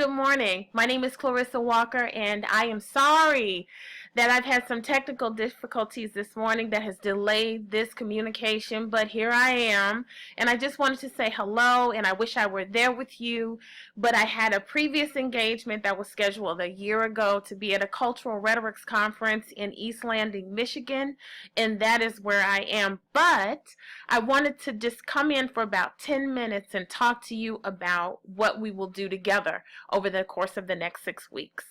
Good morning. My name is Clarissa Walker, and I am sorry that I've had some technical difficulties this morning that has delayed this communication, but here I am. And I just wanted to say hello, and I wish I were there with you, but I had a previous engagement that was scheduled a year ago to be at a cultural rhetorics conference in East Landing, Michigan, and that is where I am. But I wanted to just come in for about 10 minutes and talk to you about what we will do together over the course of the next 6 weeks.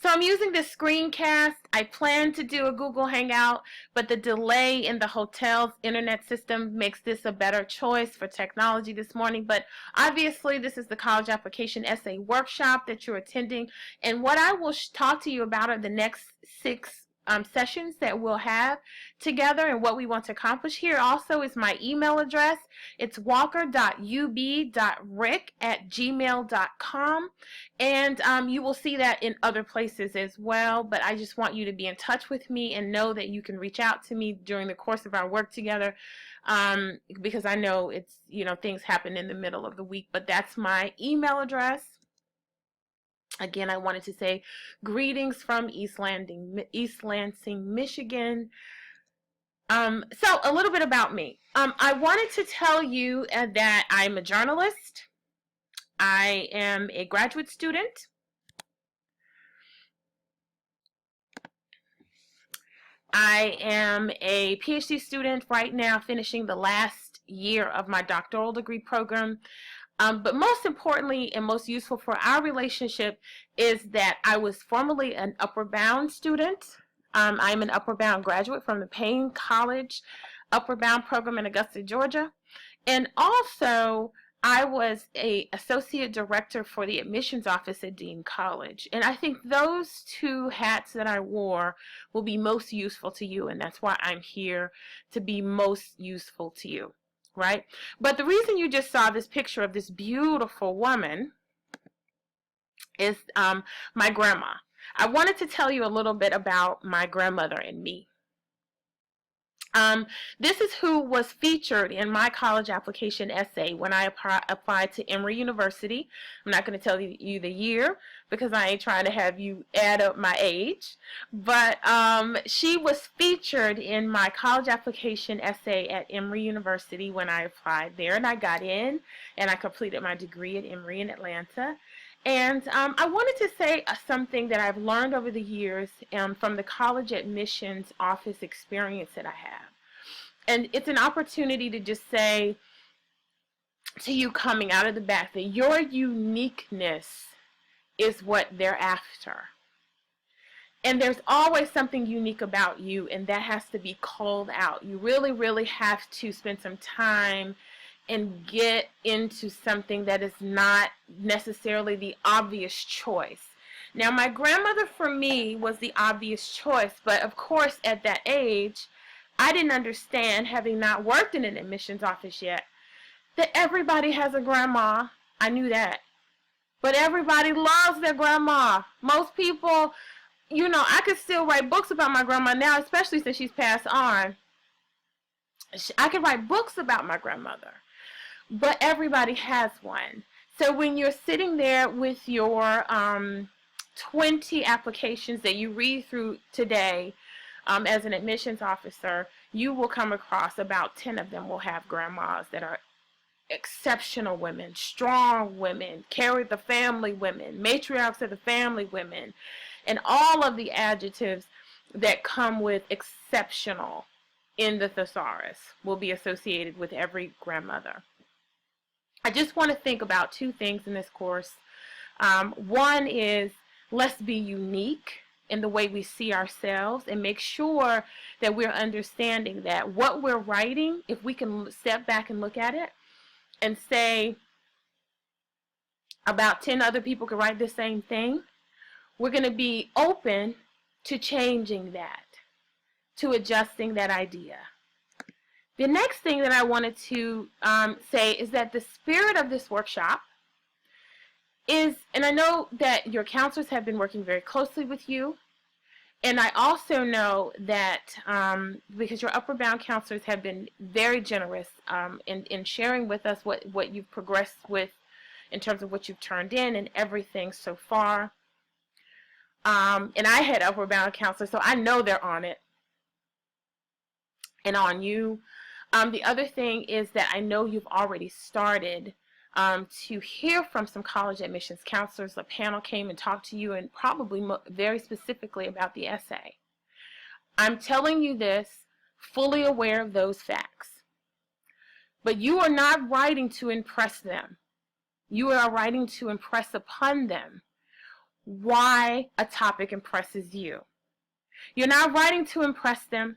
So I'm using this screencast. I plan to do a Google Hangout, but the delay in the hotel's internet system makes this a better choice for technology this morning. But obviously, this is the college application essay workshop that you're attending. And what I will talk to you about are the next six sessions that we'll have together and what we want to accomplish. Here also is my email address. It's walker.ub.rick@gmail.com, and you will see that in other places as well, but I just want you to be in touch with me and know that you can reach out to me during the course of our work together, because I know it's, things happen in the middle of the week, but that's my email address. Again, I wanted to say greetings from East Lansing, Michigan. So a little bit about me. I wanted to tell you that I'm a journalist. I am a graduate student. I am a PhD student right now, finishing the last year of my doctoral degree program. But most importantly and most useful for our relationship is that I was formerly an Upward Bound student. I'm an Upward Bound graduate from the Payne College Upward Bound program in Augusta, Georgia. And also, I was an associate director for the admissions office at Dean College. And I think those two hats that I wore will be most useful to you, and that's why I'm here to be most useful to you. Right? But the reason you just saw this picture of this beautiful woman is my grandma. I wanted to tell you a little bit about my grandmother and me. This is who was featured in my college application essay when I applied to Emory University. I'm not going to tell you the year because I ain't trying to have you add up my age. But she was featured in my college application essay at Emory University when I applied there. And I got in and I completed my degree at Emory in Atlanta. And I wanted to say something that I've learned over the years from the college admissions office experience that I have. And it's an opportunity to just say to you coming out of the back that your uniqueness is what they're after. And there's always something unique about you, and that has to be called out. You really, really have to spend some time and get into something that is not necessarily the obvious choice. Now, my grandmother for me was the obvious choice, but of course at that age, I didn't understand, having not worked in an admissions office yet, that everybody has a grandma. I knew that. But everybody loves their grandma. Most people, I could still write books about my grandma now, especially since she's passed on. I could write books about my grandmother. But everybody has one. So when you're sitting there with your 20 applications that you read through today as an admissions officer, you will come across about 10 of them will have grandmas that are exceptional women, strong women, carried the family women, matriarchs of the family women, and all of the adjectives that come with exceptional in the thesaurus will be associated with every grandmother. I just want to think about two things in this course. One is, let's be unique in the way we see ourselves and make sure that we're understanding that what we're writing, if we can step back and look at it and say about 10 other people could write the same thing, we're going to be open to changing that, to adjusting that idea. The next thing that I wanted to say is that the spirit of this workshop is, and I know that your counselors have been working very closely with you, And I also know that because your Upward Bound counselors have been very generous in sharing with us what you've progressed with in terms of what you've turned in and everything so far. And I had Upward Bound counselors, so I know they're on it and on you. The other thing is that I know you've already started to hear from some college admissions counselors. A panel came and talked to you, and probably very specifically about the essay. I'm telling you this fully aware of those facts. But you are not writing to impress them. You are writing to impress upon them why a topic impresses you. You're not writing to impress them,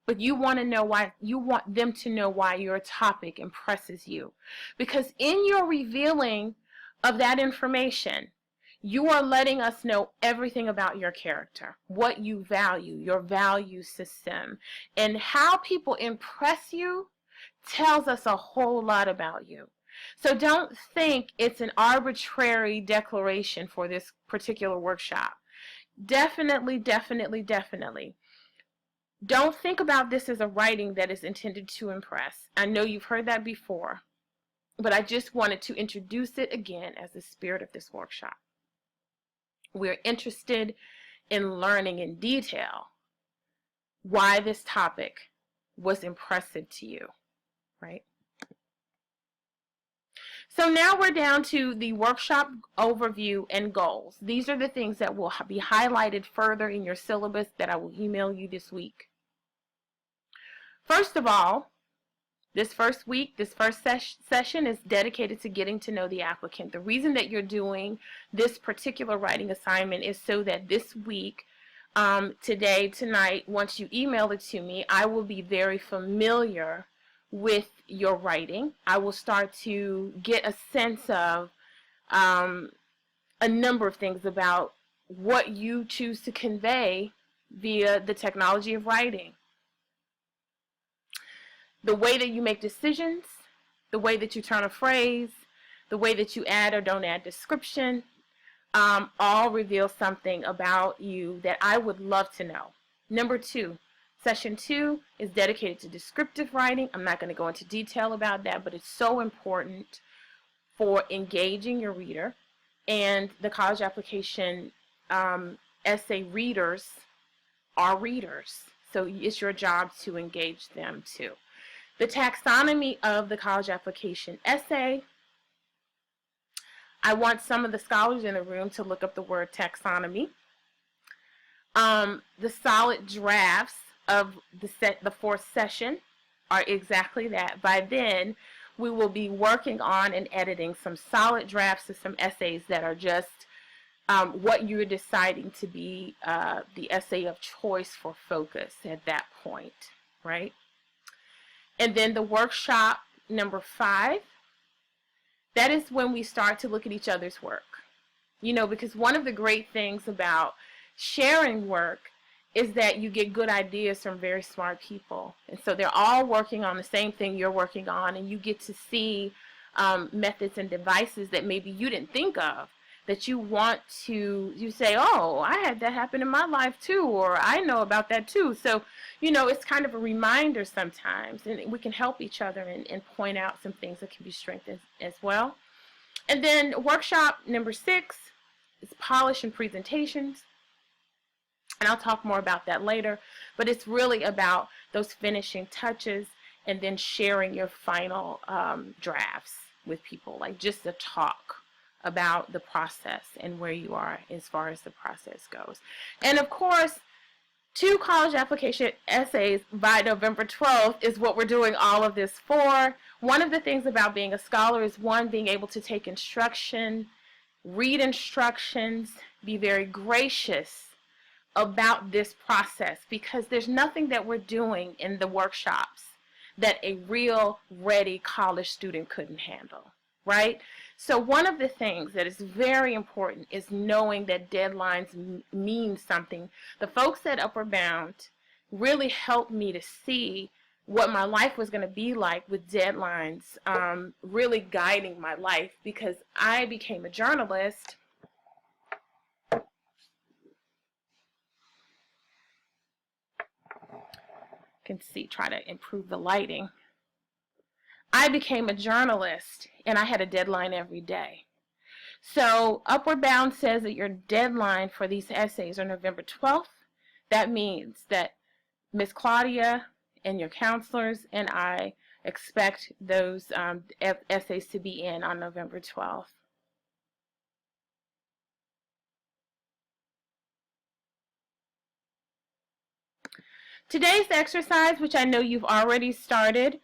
but you want to know why. You want them to know why your topic impresses you. Because in your revealing of that information, you are letting us know everything about your character, what you value, your value system, and how people impress you tells us a whole lot about you. So don't think it's an arbitrary declaration for this particular workshop. Definitely, definitely, definitely. Don't think about this as a writing that is intended to impress. I know you've heard that before, but I just wanted to introduce it again as the spirit of this workshop. We're interested in learning in detail why this topic was impressive to you, right? So now we're down to the workshop overview and goals. These are the things that will be highlighted further in your syllabus that I will email you this week. First of all, this first week, this first session is dedicated to getting to know the applicant. The reason that you're doing this particular writing assignment is so that this week, today, tonight, once you email it to me, I will be very familiar with your writing. I will start to get a sense of a number of things about what you choose to convey via the technology of writing. The way that you make decisions, the way that you turn a phrase, the way that you add or don't add description, all reveal something about you that I would love to know. Number 2, session 2 is dedicated to descriptive writing. I'm not going to go into detail about that, but it's so important for engaging your reader. And the college application essay readers are readers, so it's your job to engage them too. The taxonomy of the college application essay. I want some of the scholars in the room to look up the word taxonomy. The solid drafts of the fourth session are exactly that. By then, we will be working on and editing some solid drafts of some essays that are just what you're deciding to be the essay of choice for focus at that point, right? And then the workshop number 5, that is when we start to look at each other's work. You know, because one of the great things about sharing work is that you get good ideas from very smart people. And so they're all working on the same thing you're working on, and you get to see methods and devices that maybe you didn't think of, that you want to, you say, oh, I had that happen in my life too, or I know about that too. So, you know, it's kind of a reminder sometimes, and we can help each other and point out some things that can be strengthened as well. And then workshop number 6 is polish and presentations. And I'll talk more about that later, but it's really about those finishing touches and then sharing your final drafts with people, like just a talk about the process and where you are as far as the process goes. And of course, 2 college application essays by November 12th is what we're doing all of this for. One of the things about being a scholar is, one, being able to take instruction, read instructions, be very gracious about this process, because there's nothing that we're doing in the workshops that a real ready college student couldn't handle, right? So one of the things that is very important is knowing that deadlines mean something. The folks at Upward Bound really helped me to see what my life was going to be like with deadlines, really guiding my life, because I became a journalist can see, try to improve the lighting. I became a journalist and I had a deadline every day. So Upward Bound says that your deadline for these essays are November 12th. That means that Miss Claudia and your counselors and I expect those essays to be in on November 12th. Today's exercise, which I know you've already started,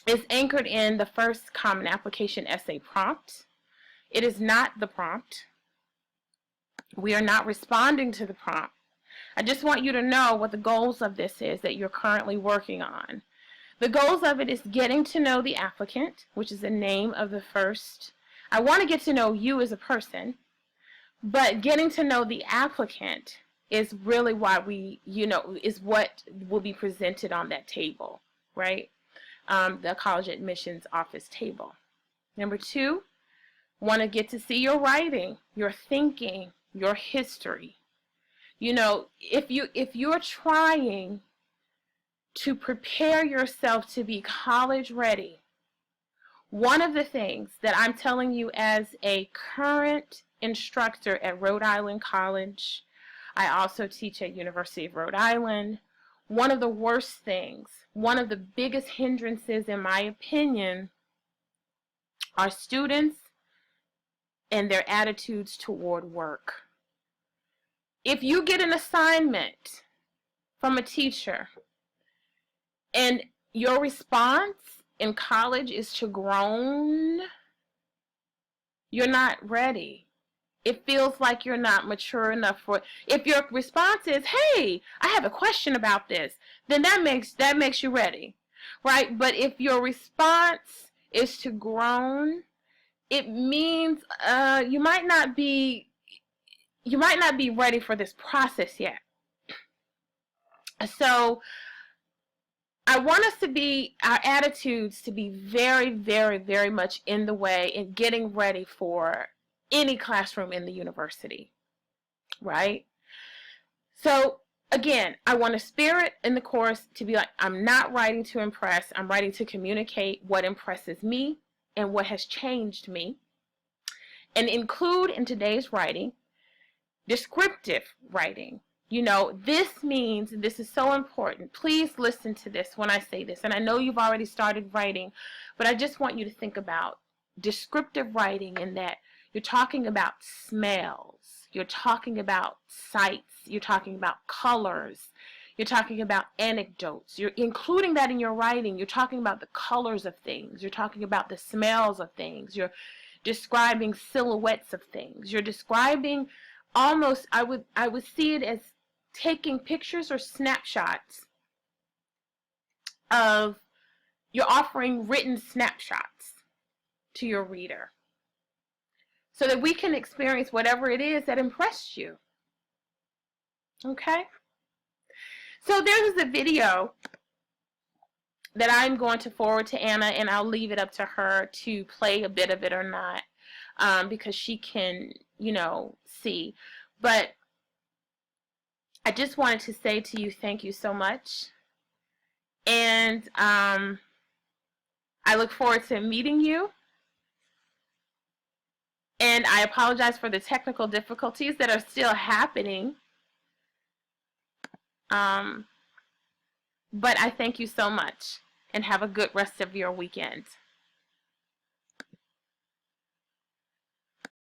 is anchored in the first Common Application essay prompt. It is not the prompt. We are not responding to the prompt. I just want you to know what the goals of this is that you're currently working on. The goals of it is getting to know the applicant, which is the name of the first. I want to get to know you as a person, but getting to know the applicant is really why we, is what will be presented on that table, right? The college admissions office table. Number 2, want to get to see your writing, your thinking, your history. If you're trying to prepare yourself to be college ready, one of the things that I'm telling you as a current instructor at Rhode Island College, I also teach at University of Rhode Island, one of the worst things, one of the biggest hindrances in my opinion, are students and their attitudes toward work. If you get an assignment from a teacher and your response in college is to groan, you're not ready. It feels like you're not mature enough for it. If your response is, hey, I have a question about this, then that makes you ready, right? But if your response is to groan, it means you might not be ready for this process yet. So I want us to be, our attitudes to be very, very, very much in the way in getting ready for any classroom in the university, right? So again, I want a spirit in the course to be like, I'm not writing to impress, I'm writing to communicate what impresses me and what has changed me, and include in today's writing descriptive writing. This means, and this is so important, please listen to this when I say this, and I know you've already started writing, but I just want you to think about descriptive writing in that you're talking about smells, you're talking about sights, you're talking about colors, you're talking about anecdotes, you're including that in your writing, you're talking about the colors of things, you're talking about the smells of things, you're describing silhouettes of things, you're describing almost, I would see it as taking pictures or snapshots of, you're offering written snapshots to your reader so that we can experience whatever it is that impressed you. Okay? So there's a video that I'm going to forward to Anna, and I'll leave it up to her to play a bit of it or not, because she can, see. But I just wanted to say to you, thank you so much. And I look forward to meeting you. And I apologize for the technical difficulties that are still happening. But I thank you so much, and have a good rest of your weekend.